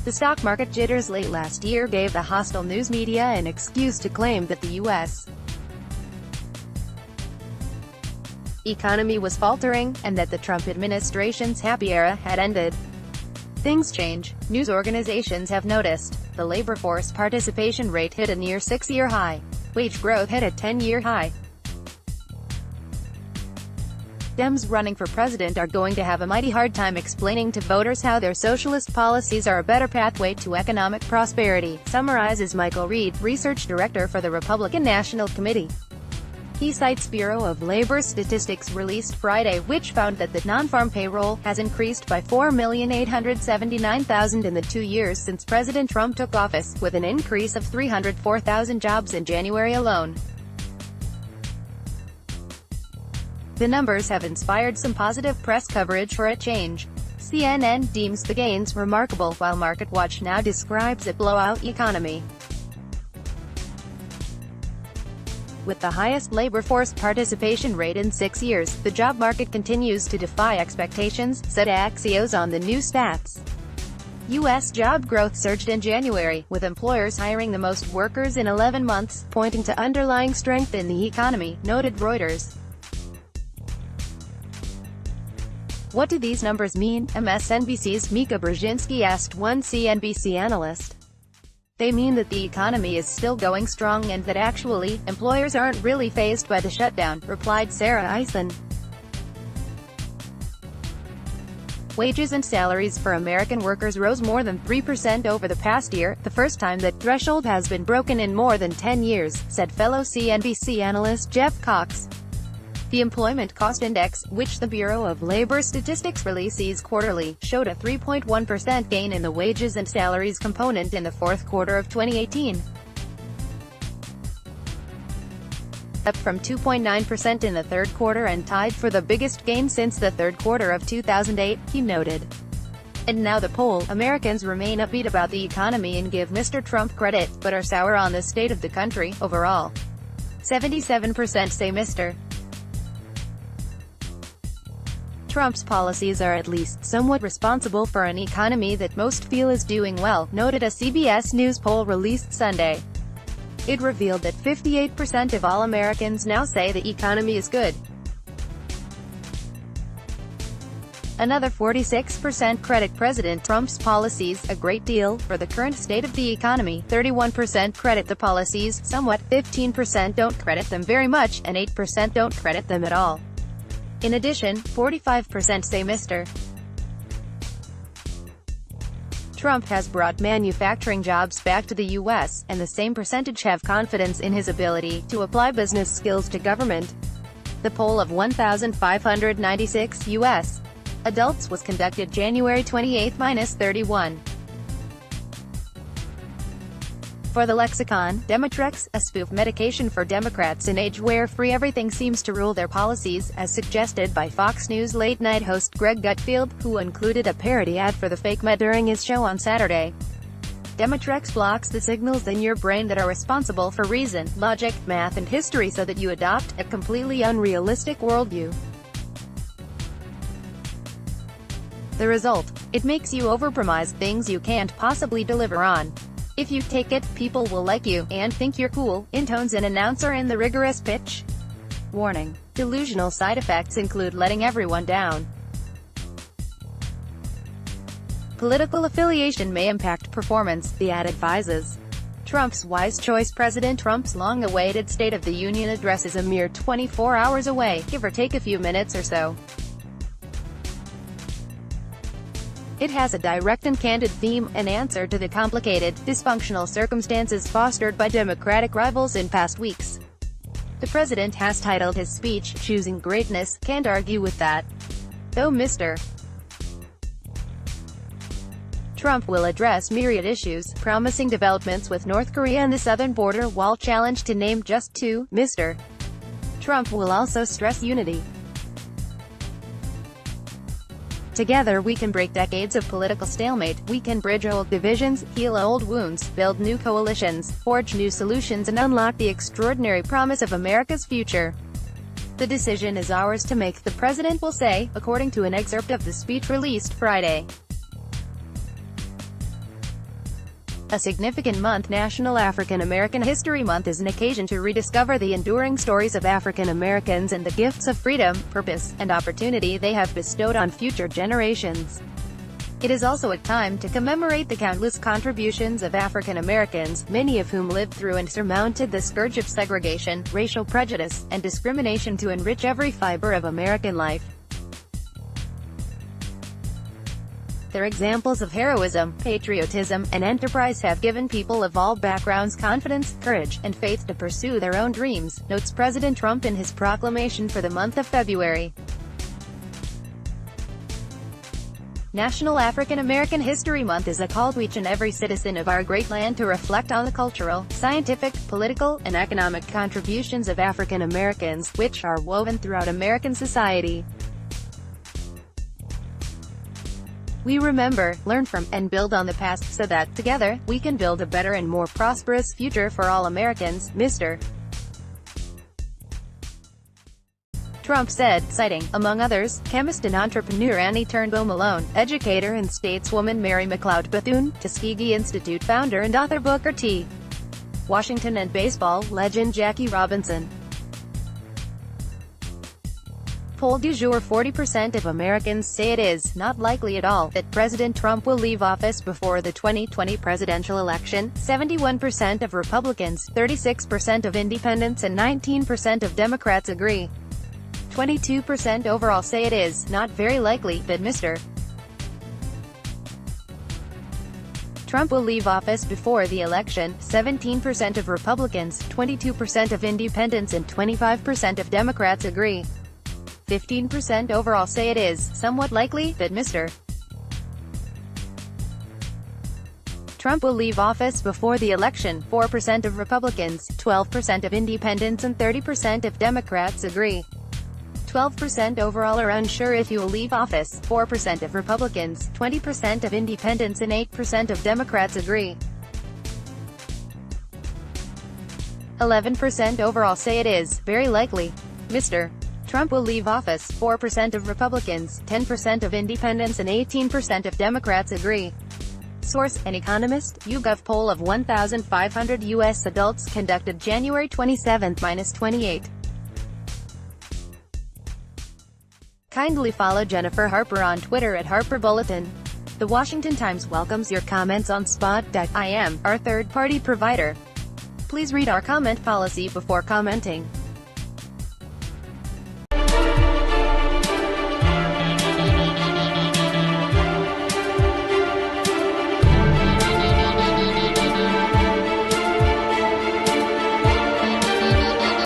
The stock market jitters late last year gave the hostile news media an excuse to claim that the U.S. economy was faltering, and that the Trump administration's happy era had ended. Things change. News organizations have noticed. The labor force participation rate hit a near 6-year high. Wage growth hit a 10-year high. Dems running for president are going to have a mighty hard time explaining to voters how their socialist policies are a better pathway to economic prosperity, summarizes Michae, research director for the Republican National Committee. He cites Bureau of Labor statistics released Friday, which found that the non-farm payroll has increased by 4,879,000 in the 2 years since President Trump took office, with an increase of 304,000 jobs in January alone. The numbers have inspired some positive press coverage for a change. CNN deems the gains remarkable, while MarketWatch now describes a blowout economy. With the highest labor force participation rate in 6 years, the job market continues to defy expectations, said Axios on the new stats. U.S. job growth surged in January, with employers hiring the most workers in 11 months, pointing to underlying strength in the economy, noted Reuters. What do these numbers mean? MSNBC's Michae Brzezinski asked one CNBC analyst. They mean that the economy is still going strong and that actually, employers aren't really fazed by the shutdown, replied Sarah Eisen. Wages and salaries for American workers rose more than 3% over the past year, the first time that threshold has been broken in more than 10 years, said fellow CNBC analyst Jeff Cox. The Employment Cost Index, which the Bureau of Labor Statistics releases quarterly, showed a 3.1% gain in the wages and salaries component in the fourth quarter of 2018. Up from 2.9% in the third quarter and tied for the biggest gain since the third quarter of 2008, he noted. And now the poll, Americans remain upbeat about the economy and give Mr. Trump credit, but are sour on the state of the country, overall. 77% say Mr. Trump's policies are at least somewhat responsible for an economy that most feel is doing well, noted a CBS News poll released Sunday. It revealed that 58% of all Americans now say the economy is good. Another 46% credit President Trump's policies a great deal for the current state of the economy, 31% credit the policies somewhat, 15% don't credit them very much, and 8% don't credit them at all. In addition, 45% say Mr. Trump has brought manufacturing jobs back to the U.S., and the same percentage have confidence in his ability to apply business skills to government. The poll of 1,596 U.S. adults was conducted January 28-31. For the lexicon, Demitrex, a spoof medication for Democrats in age where free everything seems to rule their policies, as suggested by Fox News late-night host Greg Gutfeld, who included a parody ad for the fake med during his show on Saturday. Demitrex blocks the signals in your brain that are responsible for reason, logic, math and history so that you adopt a completely unrealistic worldview. The result? It makes you overpromise things you can't possibly deliver on. If you take it, people will like you, and think you're cool, intones an announcer in the rigorous pitch. Warning. Delusional side effects include letting everyone down. Political affiliation may impact performance, the ad advises. Trump's wise choice. President Trump's long-awaited State of the Union address is a mere 24 hours away, give or take a few minutes or so. It has a direct and candid theme, an answer to the complicated, dysfunctional circumstances fostered by Democratic rivals in past weeks. The president has titled his speech, "Choosing Greatness." Can't argue with that. Though Mr. Trump will address myriad issues, promising developments with North Korea and the southern border while challenged to name just two. Mr. Trump will also stress unity. Together we can break decades of political stalemate, we can bridge old divisions, heal old wounds, build new coalitions, forge new solutions and unlock the extraordinary promise of America's future. The decision is ours to make, the president will say, according to an excerpt of the speech released Friday. A significant month. National African American History Month is an occasion to rediscover the enduring stories of African Americans and the gifts of freedom, purpose, and opportunity they have bestowed on future generations. It is also a time to commemorate the countless contributions of African Americans, many of whom lived through and surmounted the scourge of segregation, racial prejudice, and discrimination to enrich every fiber of American life. Their examples of heroism, patriotism, and enterprise have given people of all backgrounds confidence, courage, and faith to pursue their own dreams, notes President Trump in his proclamation for the month of February. National African American History Month is a call to each and every citizen of our great land to reflect on the cultural, scientific, political, and economic contributions of African Americans, which are woven throughout American society. We remember, learn from, and build on the past so that, together, we can build a better and more prosperous future for all Americans, Mr. Trump said, citing, among others, chemist and entrepreneur Annie Turnbull Malone, educator and stateswoman Mary McLeod Bethune, Tuskegee Institute founder and author Booker T. Washington, and baseball legend Jackie Robinson. Poll du jour: 40% of Americans say it is not likely at all that President Trump will leave office before the 2020 presidential election, 71% of Republicans, 36% of independents and 19% of Democrats agree. 22% overall say it is not very likely that Mr. Trump will leave office before the election, 17% of Republicans, 22% of independents and 25% of Democrats agree. 15% overall say it is somewhat likely that Mr. Trump will leave office before the election, 4% of Republicans, 12% of independents and 30% of Democrats agree. 12% overall are unsure if he will leave office, 4% of Republicans, 20% of independents and 8% of Democrats agree. 11% overall say it is very likely Mr. Trump will leave office, 4% of Republicans, 10% of independents and 18% of Democrats agree. Source: An Economist, YouGov poll of 1,500 U.S. adults conducted January 27-28. Kindly follow Jennifer Harper on Twitter at Harper Bulletin. The Washington Times welcomes your comments on Spot.im, our third-party provider. Please read our comment policy before commenting.